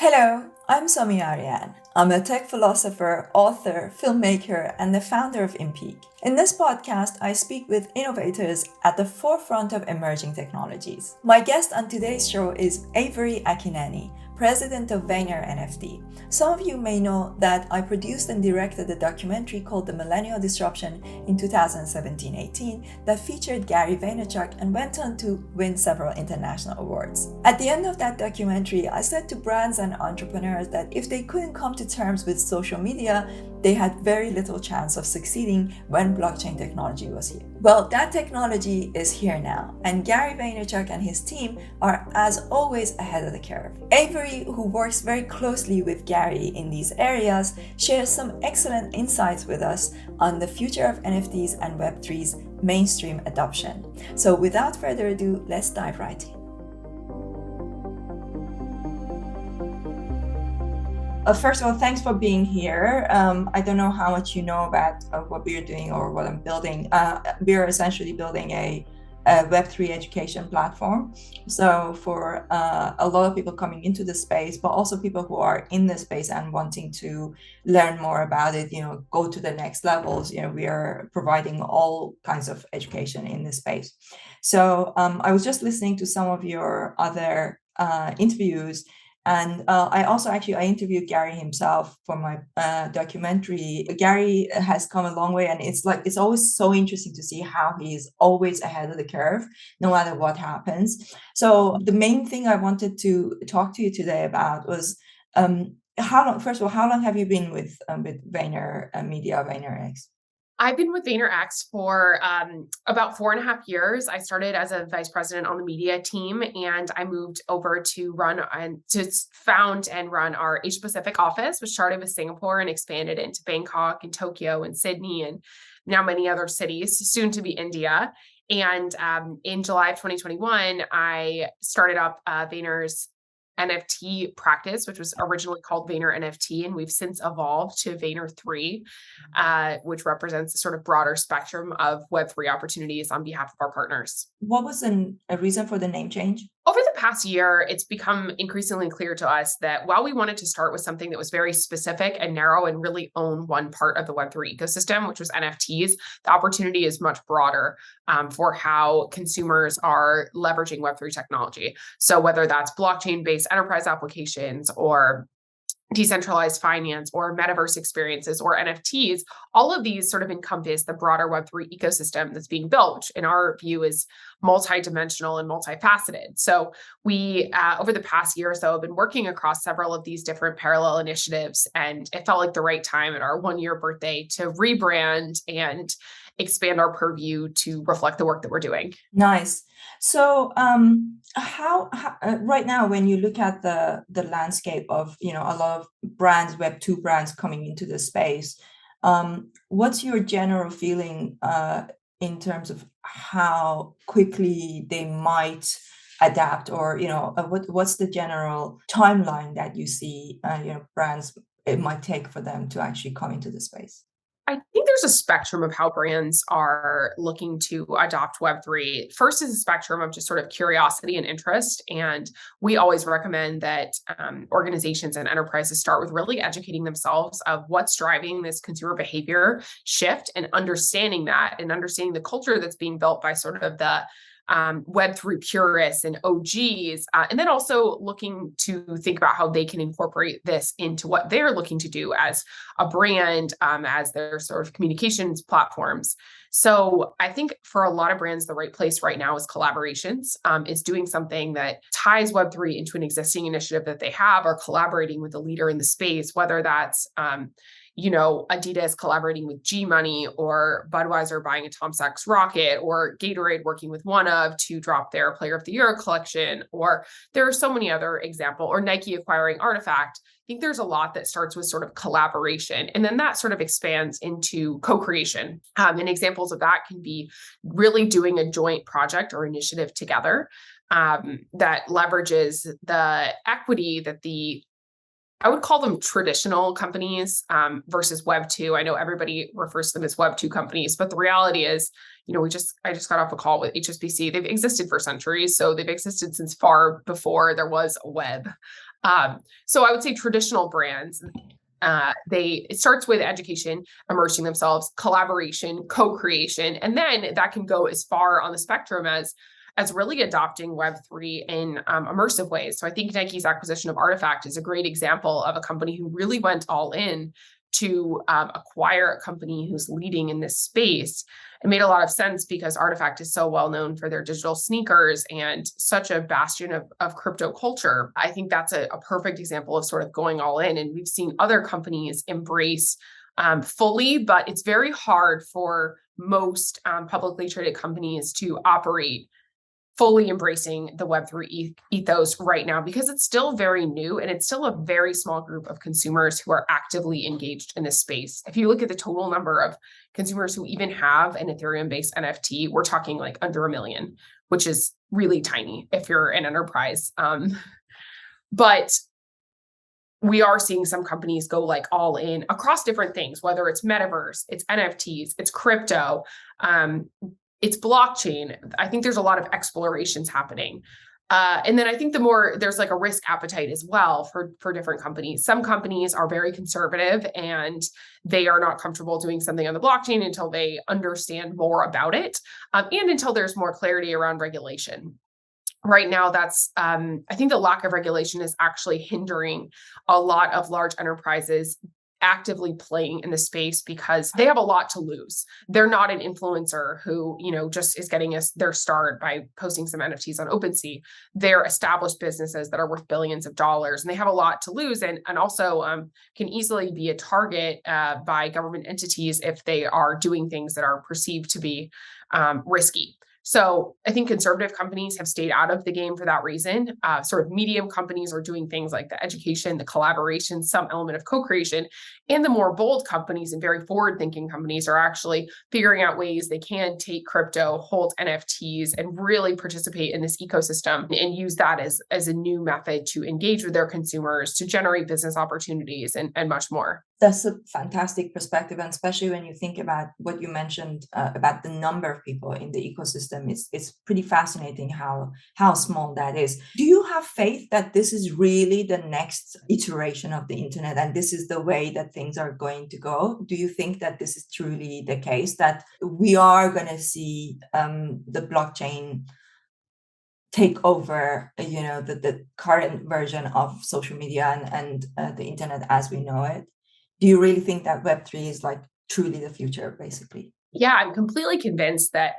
Hello, I'm Somi Arian. I'm a tech philosopher, author, filmmaker, and the founder of Impeak. In this podcast, I speak with innovators at the forefront of emerging technologies. My guest on today's show is Avery Akkineni, president of VaynerNFT. Some of you may know that I produced and directed a documentary called The Millennial Disruption in 2017-18 that featured Gary Vaynerchuk and went on to win several international awards. At the end of that documentary, I said to brands and entrepreneurs that if they couldn't come to terms with social media, they had very little chance of succeeding when blockchain technology was here. Well, that technology is here now, and Gary Vaynerchuk and his team are, as always, ahead of the curve. Avery, who works very closely with Gary in these areas, shares some excellent insights with us on the future of NFTs and Web3's mainstream adoption. So without further ado, let's dive right in. First of all, thanks for being here. I don't know how much you know about what we're doing or what I'm building. We're essentially building a Web3 education platform. So for a lot of people coming into the space, but also people who are in the space and wanting to learn more about it, go to the next levels, we are providing all kinds of education in this space. So I was just listening to some of your other interviews. And I interviewed Gary himself for my documentary. Gary has come a long way, and it's always so interesting to see how he's always ahead of the curve, no matter what happens. So the main thing I wanted to talk to you today about was how long have you been with Vayner Media, VaynerX? I've been with VaynerX for about 4.5 years. I started as a vice president on the media team, and I moved over to found and run our Asia Pacific office, which started with Singapore and expanded into Bangkok and Tokyo and Sydney and now many other cities, soon to be India. And in July of 2021, I started up Vayner's NFT practice, which was originally called VaynerNFT, and we've since evolved to Vayner3, which represents a sort of broader spectrum of Web3 opportunities on behalf of our partners. What was a reason for the name change? Over the past year, it's become increasingly clear to us that while we wanted to start with something that was very specific and narrow and really own one part of the Web3 ecosystem, which was NFTs, the opportunity is much broader for how consumers are leveraging Web3 technology. So whether that's blockchain-based enterprise applications or decentralized finance or metaverse experiences or NFTs, all of these sort of encompass the broader Web3 ecosystem that's being built, which in our view is multidimensional and multifaceted. So we, over the past year or so, have been working across several of these different parallel initiatives, and it felt like the right time at our 1-year birthday to rebrand and expand our purview to reflect the work that we're doing. Nice. So how right now, when you look at the landscape of a lot of brands, Web2 brands coming into the space, what's your general feeling in terms of how quickly they might adapt, or what's the general timeline that you see brands it might take for them to actually come into the space? I think there's a spectrum of how brands are looking to adopt Web3. First is a spectrum of just sort of curiosity and interest. And we always recommend that organizations and enterprises start with really educating themselves of what's driving this consumer behavior shift and understanding that and understanding the culture that's being built by sort of the Web3 purists and OGs, and then also looking to think about how they can incorporate this into what they're looking to do as a brand, as their sort of communications platforms. So I think for a lot of brands, the right place right now is collaborations, is doing something that ties Web3 into an existing initiative that they have, or collaborating with a leader in the space, whether that's Adidas collaborating with G Money, or Budweiser buying a Tom Sachs rocket, or Gatorade working with OneOf to drop their Player of the Year collection, or there are so many other examples, or Nike acquiring Artifact. I think there's a lot that starts with sort of collaboration, and then that sort of expands into co-creation. And examples of that can be really doing a joint project or initiative together that leverages the equity that I would call them traditional companies versus Web2. I know everybody refers to them as Web2 companies, but the reality is, I just got off a call with HSBC. They've existed for centuries. So they've existed since far before there was a web. So I would say traditional brands, it starts with education, immersing themselves, collaboration, co-creation, and then that can go as far on the spectrum as really adopting Web3 in immersive ways. So I think Nike's acquisition of Artifact is a great example of a company who really went all in to acquire a company who's leading in this space. It made a lot of sense because Artifact is so well known for their digital sneakers and such a bastion of crypto culture. I think that's a perfect example of sort of going all in. And we've seen other companies embrace fully, but it's very hard for most publicly traded companies to operate fully embracing the Web3 ethos right now because it's still very new and it's still a very small group of consumers who are actively engaged in this space. If you look at the total number of consumers who even have an Ethereum-based NFT, we're talking like under 1 million, which is really tiny if you're an enterprise. But we are seeing some companies go like all in across different things, whether it's metaverse, it's NFTs, it's crypto, it's blockchain. I think there's a lot of explorations happening. And then I think there's like a risk appetite as well for different companies. Some companies are very conservative and they are not comfortable doing something on the blockchain until they understand more about it and until there's more clarity around regulation. Right now, I think the lack of regulation is actually hindering a lot of large enterprises actively playing in the space because they have a lot to lose. They're not an influencer who, just is getting their start by posting some NFTs on OpenSea. They're established businesses that are worth billions of dollars, and they have a lot to lose, and also can easily be a target by government entities if they are doing things that are perceived to be risky. So I think conservative companies have stayed out of the game for that reason. Sort of medium companies are doing things like the education, the collaboration, some element of co-creation. And the more bold companies and very forward-thinking companies are actually figuring out ways they can take crypto, hold NFTs, and really participate in this ecosystem and use that as a new method to engage with their consumers, to generate business opportunities, and much more. That's a fantastic perspective, and especially when you think about what you mentioned about the number of people in the ecosystem, it's pretty fascinating how small that is. Do you have faith that this is really the next iteration of the internet, and this is the way that things are going to go? Do you think that this is truly the case, that we are going to see the blockchain take over, the current version of social media and the internet as we know it? Do you really think that Web3 is like truly the future, basically? Yeah, I'm completely convinced that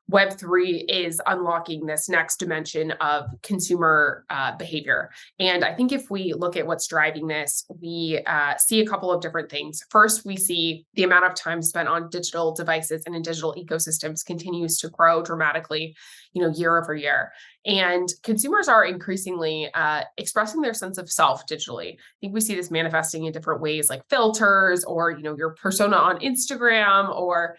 Web3 is unlocking this next dimension of consumer behavior. And I think if we look at what's driving this, we see a couple of different things. First, we see the amount of time spent on digital devices and in digital ecosystems continues to grow dramatically, year over year. And consumers are increasingly expressing their sense of self digitally. I think we see this manifesting in different ways, like filters, or your persona on Instagram, or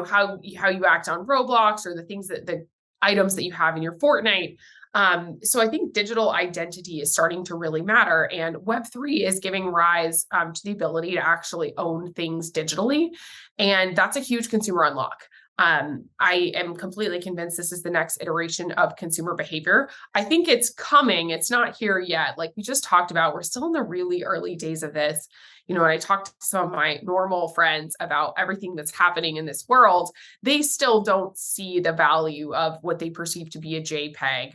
how you act on Roblox, or the things the items that you have in your Fortnite. So I think digital identity is starting to really matter, and Web3 is giving rise to the ability to actually own things digitally, and that's a huge consumer unlock. I am completely convinced this is the next iteration of consumer behavior. I think it's coming. It's not here yet. Like we just talked about, we're still in the really early days of this. When I talk to some of my normal friends about everything that's happening in this world, they still don't see the value of what they perceive to be a JPEG.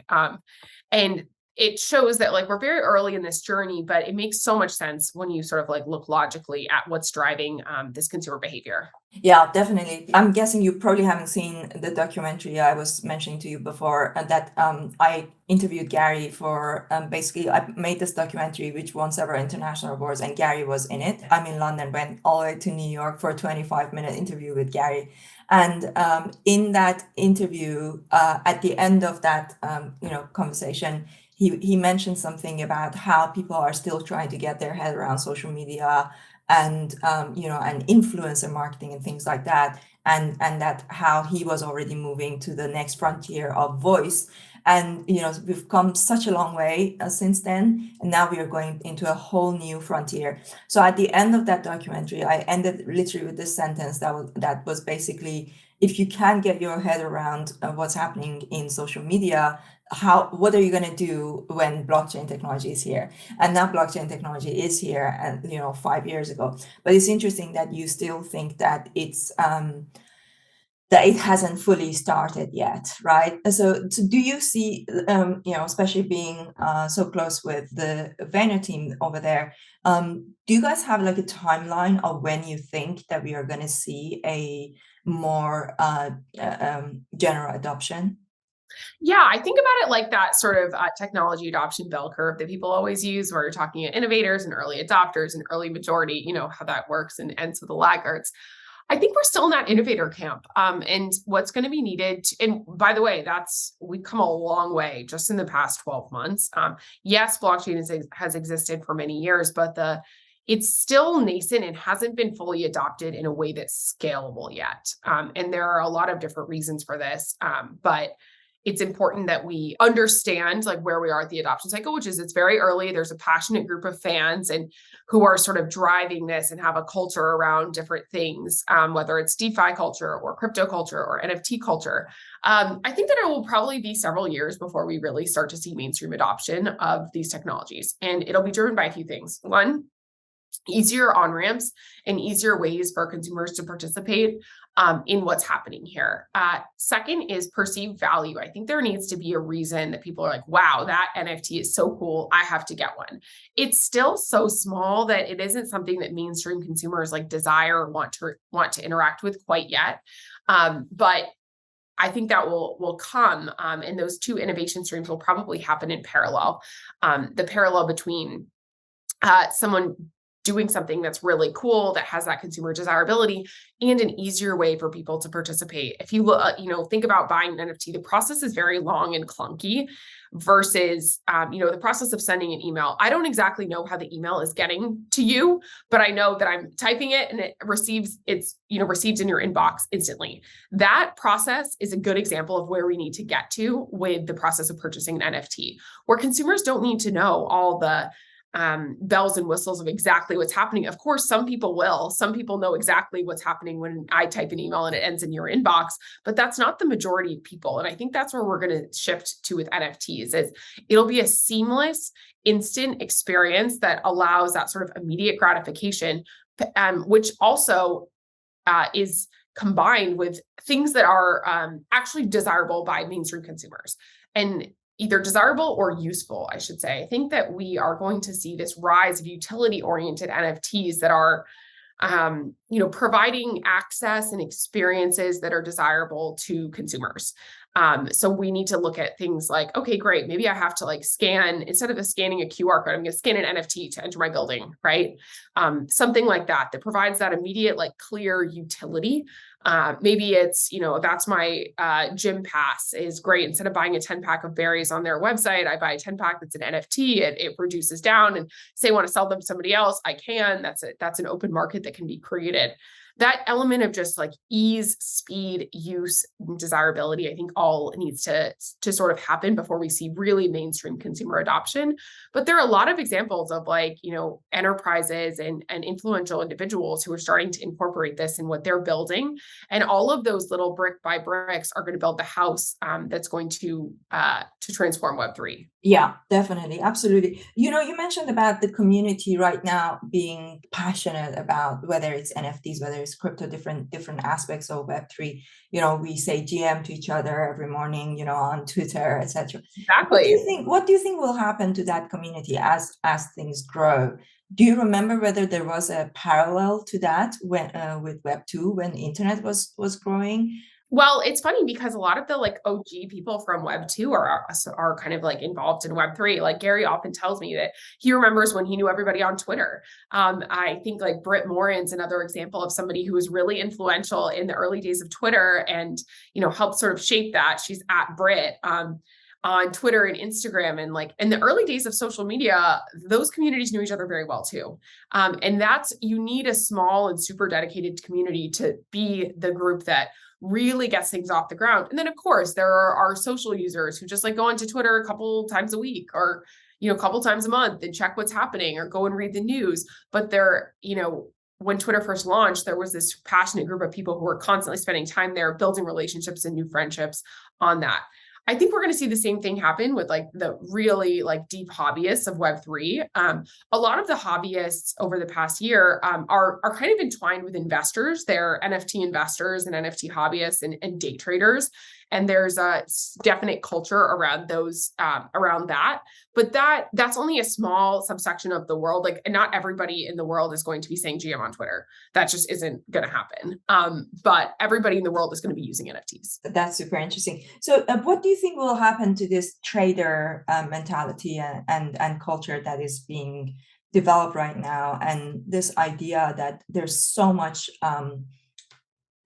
And it shows that we're very early in this journey, but it makes so much sense when you sort of look logically at what's driving this consumer behavior. Yeah, definitely. I'm guessing you probably haven't seen the documentary I was mentioning to you before, and that I interviewed Gary for basically, I made this documentary which won several international awards, and Gary was in it. I'm in London, went all the way to New York for a 25-minute interview with Gary. And in that interview, at the end of that, conversation, he mentioned something about how people are still trying to get their head around social media and and influencer marketing and things like that, and that how he was already moving to the next frontier of voice. And we've come such a long way since then, and now we are going into a whole new frontier. So at the end of that documentary, I ended literally with this sentence that was basically, if you can get your head around what's happening in social media, what are you going to do when blockchain technology is here? And now blockchain technology is here, and 5 years ago. But it's interesting that you still think that it's that it hasn't fully started yet, right? So do you see, especially being so close with the Vayner team over there, do you guys have like a timeline of when you think that we are going to see a more general adoption? Yeah, I think about it like that sort of technology adoption bell curve that people always use, where you're talking at innovators and early adopters and early majority, how that works and ends with the laggards. I think we're still in that innovator camp. And what's going to be needed, and by the way, we've come a long way just in the past 12 months. Yes, blockchain has existed for many years, but it's still nascent and hasn't been fully adopted in a way that's scalable yet. And there are a lot of different reasons for this. But it's important that we understand like where we are at the adoption cycle, which is it's very early. There's a passionate group of fans and who are sort of driving this and have a culture around different things, whether it's DeFi culture or crypto culture or NFT culture. I think that it will probably be several years before we really start to see mainstream adoption of these technologies. And it'll be driven by a few things. One, easier on-ramps and easier ways for consumers to participate in what's happening here. Second is perceived value. I think there needs to be a reason that people are like, wow, that NFT is so cool, I have to get one. It's still so small that it isn't something that mainstream consumers like desire or want to interact with quite yet. But I think that will come, and those two innovation streams will probably happen in parallel. The parallel between someone doing something that's really cool, that has that consumer desirability, and an easier way for people to participate. If you look, think about buying an NFT, the process is very long and clunky versus, the process of sending an email. I don't exactly know how the email is getting to you, but I know that I'm typing it and it receives in your inbox instantly. That process is a good example of where we need to get to with the process of purchasing an NFT, where consumers don't need to know all the bells and whistles of exactly what's happening. Of course, some people will. Some people know exactly what's happening when I type an email and it ends in your inbox, but that's not the majority of people. And I think that's where we're going to shift to with NFTs. Is it'll be a seamless, instant experience that allows that sort of immediate gratification, which also is combined with things that are actually desirable by mainstream consumers. And either desirable or useful, I should say. I think that we are going to see this rise of utility-oriented NFTs that are, providing access and experiences that are desirable to consumers. So we need to look at things like, okay, great, maybe I have to scan, instead of scanning a QR code, I'm going to scan an NFT to enter my building, right? Something like that provides that immediate, clear utility. Maybe it's, that's my gym pass is great. Instead of buying a 10-pack of berries on their website, I buy a 10-pack that's an NFT. It reduces down, and say I want to sell them to somebody else, I can. That's an open market that can be created. That element of just ease, speed, use, and desirability, I think all needs to sort of happen before we see really mainstream consumer adoption. But there are a lot of examples of enterprises and influential individuals who are starting to incorporate this in what they're building. And all of those little brick by bricks are going to build the house that's going to transform Web3. Yeah, definitely. Absolutely. You mentioned about the community right now being passionate about whether it's NFTs, whether it's crypto, different aspects of Web3. We say GM to each other every morning, on Twitter, etc. Exactly. What do you think will happen to that community as things grow? Do you remember whether there was a parallel to that when with Web2 when the internet was growing? Well, it's funny because a lot of the OG people from Web2 are kind of involved in Web3. Gary often tells me that he remembers when he knew everybody on Twitter. I think Britt Morin's another example of somebody who was really influential in the early days of Twitter and helped sort of shape that. She's at Britt. on Twitter and Instagram. And like in the early days of social media, those communities knew each other very well too. And you need a small and super dedicated community to be the group that really gets things off the ground. And then of course, there are our social users who just like go onto Twitter a couple times a week or, a couple times a month and check what's happening or go and read the news. But when Twitter first launched, there was this passionate group of people who were constantly spending time there, building relationships and new friendships on that. I think we're going to see the same thing happen with like the really like deep hobbyists of Web3. A lot of the hobbyists over the past year are kind of entwined with investors. They're NFT investors and NFT hobbyists and day traders. And there's a definite culture around those, around that. But that's only a small subsection of the world. Like, and not everybody in the world is going to be saying GM on Twitter. That just isn't going to happen. But everybody in the world is going to be using NFTs. That's super interesting. So what do you think will happen to this trader mentality and culture that is being developed right now? And this idea that there's so much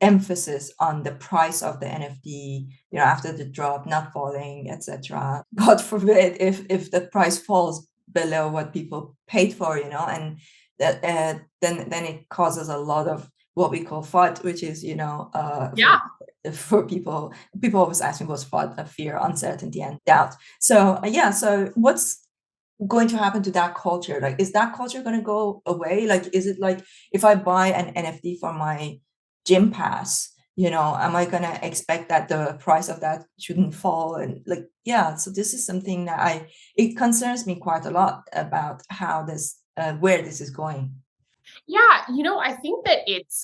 emphasis on the price of the NFT, after the drop, not falling, etc. God forbid if the price falls below what people paid for, and that then it causes a lot of what we call FUD, which is for people always ask me what's FUD, fear, uncertainty, and doubt. So so what's going to happen to that culture? Like, is that culture going to go away? Like, is it like if I buy an NFT for my gym pass, am I going to expect that the price of that shouldn't fall? And so this is something that it concerns me quite a lot about how where this is going. Yeah, I think that it's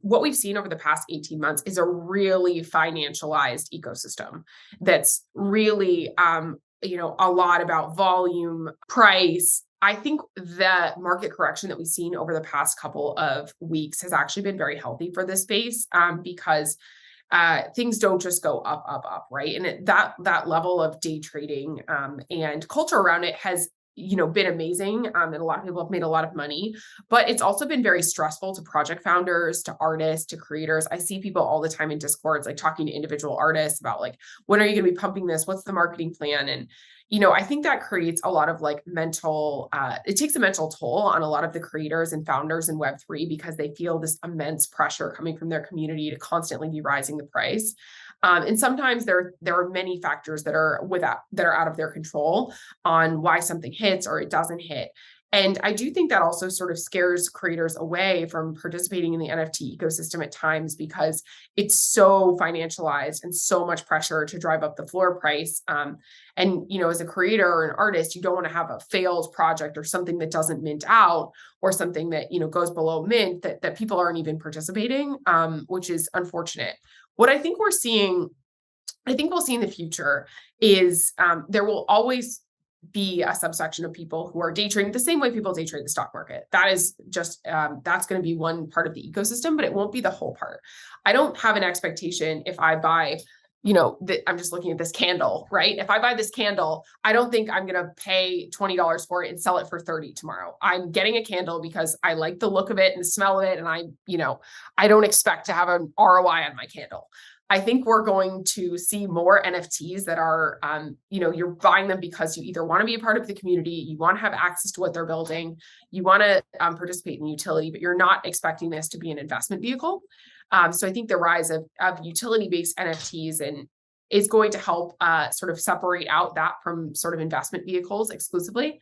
what we've seen over the past 18 months is a really financialized ecosystem that's really, a lot about volume, price. I think the market correction that we've seen over the past couple of weeks has actually been very healthy for this space because things don't just go up, up, up, right? And that level of day trading and culture around it has been amazing. And a lot of people have made a lot of money, but it's also been very stressful to project founders, to artists, to creators. I see people all the time in Discords, like talking to individual artists about like, when are you going to be pumping this? What's the marketing plan? And, I think that creates a lot of like it takes a mental toll on a lot of the creators and founders in Web3 because they feel this immense pressure coming from their community to constantly be rising the price. And sometimes there are many factors that are out of their control on why something hits or it doesn't hit. And I do think that also sort of scares creators away from participating in the NFT ecosystem at times because it's so financialized and so much pressure to drive up the floor price. And, as a creator or an artist, you don't want to have a failed project or something that doesn't mint out or something that, goes below mint that people aren't even participating, which is unfortunate. What I think we'll see in the future is there will always be a subsection of people who are day trading the same way people day trade the stock market. That is just, that's going to be one part of the ecosystem, but it won't be the whole part. I don't have an expectation if I buy, I'm just looking at this candle, right? If I buy this candle, I don't think I'm going to pay $20 for it and sell it for 30 tomorrow. I'm getting a candle because I like the look of it and the smell of it. And I don't expect to have an ROI on my candle. I think we're going to see more NFTs that are, you're buying them because you either want to be a part of the community, you want to have access to what they're building, you want to participate in utility, but you're not expecting this to be an investment vehicle. So I think the rise of utility-based NFTs is going to help sort of separate out that from sort of investment vehicles exclusively.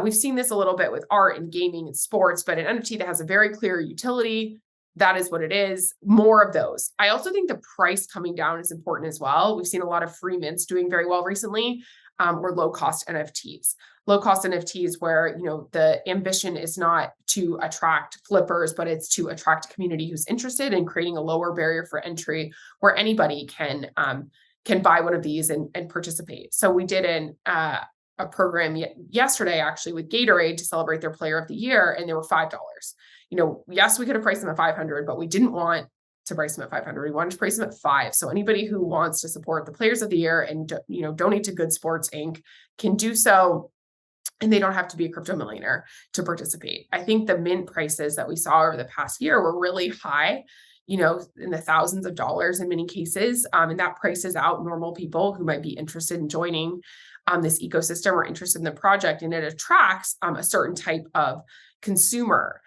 We've seen this a little bit with art and gaming and sports, but an NFT that has a very clear utility, that is what it is. More of those. I also think the price coming down is important as well. We've seen a lot of free mints doing very well recently, or low-cost NFTs. Low-cost NFTs where, the ambition is not to attract flippers, but it's to attract a community who's interested in creating a lower barrier for entry where anybody can buy one of these and participate. So we did a program yesterday actually with Gatorade to celebrate their player of the year, and they were $5. Yes, we could have priced them at 500, but we didn't want to price them at 500. We wanted to price them at 5. So anybody who wants to support the players of the year and, donate to Good Sports Inc. can do so. And they don't have to be a crypto millionaire to participate. I think the mint prices that we saw over the past year were really high. in the thousands of dollars in many cases. And that prices out normal people who might be interested in joining this ecosystem or interested in the project, and it attracts a certain type of consumer.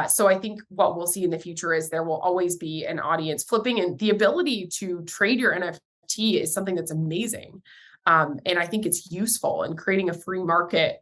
So I think what we'll see in the future is there will always be an audience flipping, and the ability to trade your NFT is something that's amazing. And I think it's useful, and creating a free market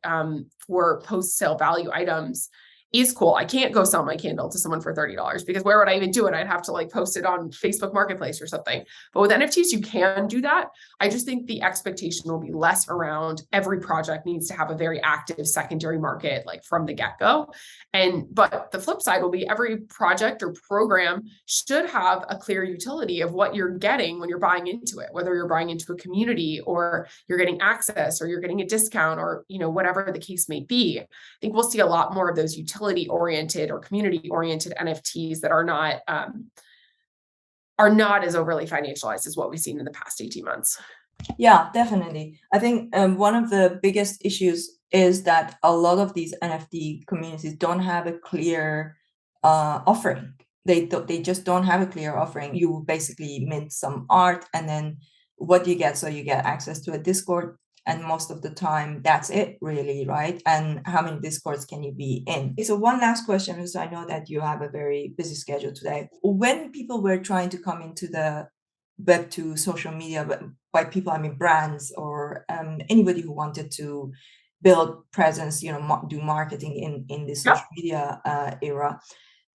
for post-sale value items is cool. I can't go sell my candle to someone for $30 because where would I even do it? I'd have to post it on Facebook Marketplace or something. But with NFTs, you can do that. I just think the expectation will be less around every project needs to have a very active secondary market from the get-go. But the flip side will be every project or program should have a clear utility of what you're getting when you're buying into it, whether you're buying into a community or you're getting access or you're getting a discount or whatever the case may be. I think we'll see a lot more of those utility-oriented or community-oriented NFTs that are not as overly financialized as what we've seen in the past 18 months. Yeah, definitely. I think one of the biggest issues is that a lot of these NFT communities don't have a clear offering. They just don't have a clear offering. You basically mint some art, and then what you get? So you get access to a Discord, and most of the time that's it, really, right? And how many Discords can you be in? So one last question, because I know that you have a very busy schedule today. When people were trying to come into the Web2 social media, but by people I mean brands or anybody who wanted to build presence, do marketing in this social media era,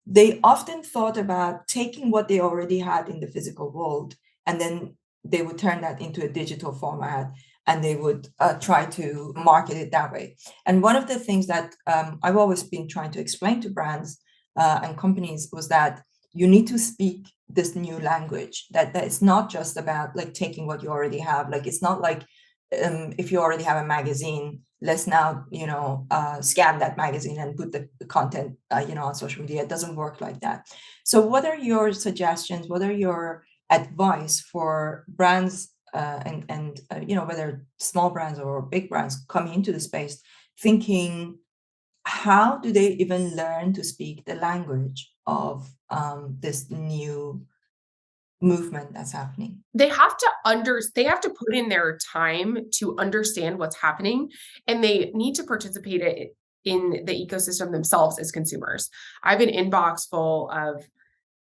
they often thought about taking what they already had in the physical world, and then they would turn that into a digital format, and they would try to market it that way. And one of the things that I've always been trying to explain to brands and companies was that you need to speak this new language, that it's not just about taking what you already have. It's not like if you already have a magazine, let's now scan that magazine and put the content on social media. It doesn't work like that. So what are your suggestions, what are your advice for brands and whether small brands or big brands coming into the space, thinking how do they even learn to speak the language of this new movement that's happening? They have to put in their time to understand what's happening, and they need to participate in the ecosystem themselves as consumers. I have an inbox full of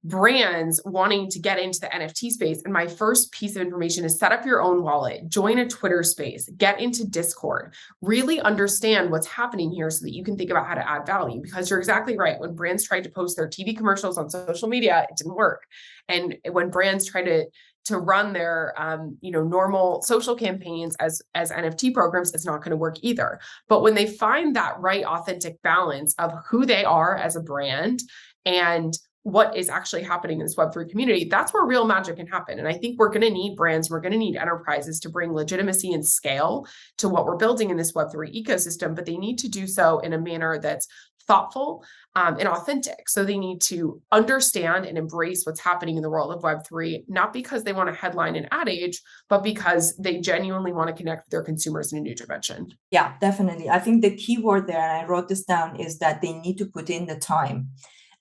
brands wanting to get into the NFT space. And my first piece of information is set up your own wallet, join a Twitter space, get into Discord, really understand what's happening here so that you can think about how to add value. Because you're exactly right. When brands tried to post their TV commercials on social media, it didn't work. And when brands try to run their normal social campaigns as NFT programs, it's not going to work either. But when they find that right authentic balance of who they are as a brand and what is actually happening in this Web3 community, that's where real magic can happen. And I think we're going to need brands, we're going to need enterprises to bring legitimacy and scale to what we're building in this Web3 ecosystem, but they need to do so in a manner that's thoughtful and authentic. So they need to understand and embrace what's happening in the world of Web3, not because they want a headline and ad age, but because they genuinely want to connect with their consumers in a new dimension. Yeah, definitely. I think the key word there, and I wrote this down, is that they need to put in the time.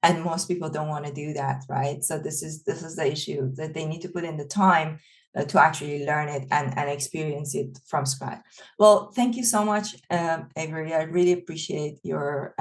And most people don't want to do that, right? So this is the issue, that they need to put in the time to actually learn it and experience it from scratch. Well, thank you so much, Avery. I really appreciate your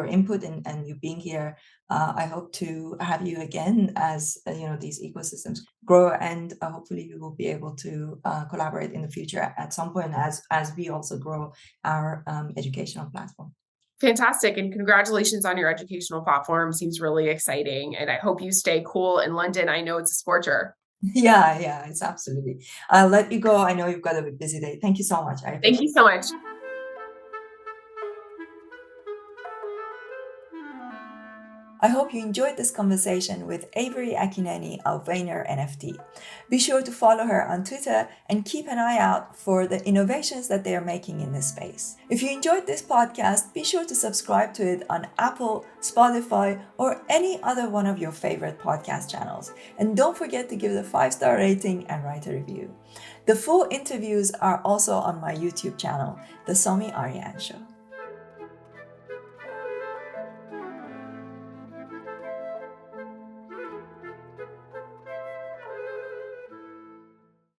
input and you being here. I hope to have you again as these ecosystems grow, and hopefully we will be able to collaborate in the future at some point as we also grow our educational platform. Fantastic. And congratulations on your educational platform. Seems really exciting. And I hope you stay cool in London. I know it's a scorcher. Yeah, it's absolutely. I'll let you go. I know you've got a busy day. Thank you so much. Thank you so much. I hope you enjoyed this conversation with Avery Akkineni of VaynerNFT. Be sure to follow her on Twitter and keep an eye out for the innovations that they are making in this space. If you enjoyed this podcast, be sure to subscribe to it on Apple, Spotify, or any other one of your favorite podcast channels. And don't forget to give it a 5-star rating and write a review. The full interviews are also on my YouTube channel, The Somi Arian Show.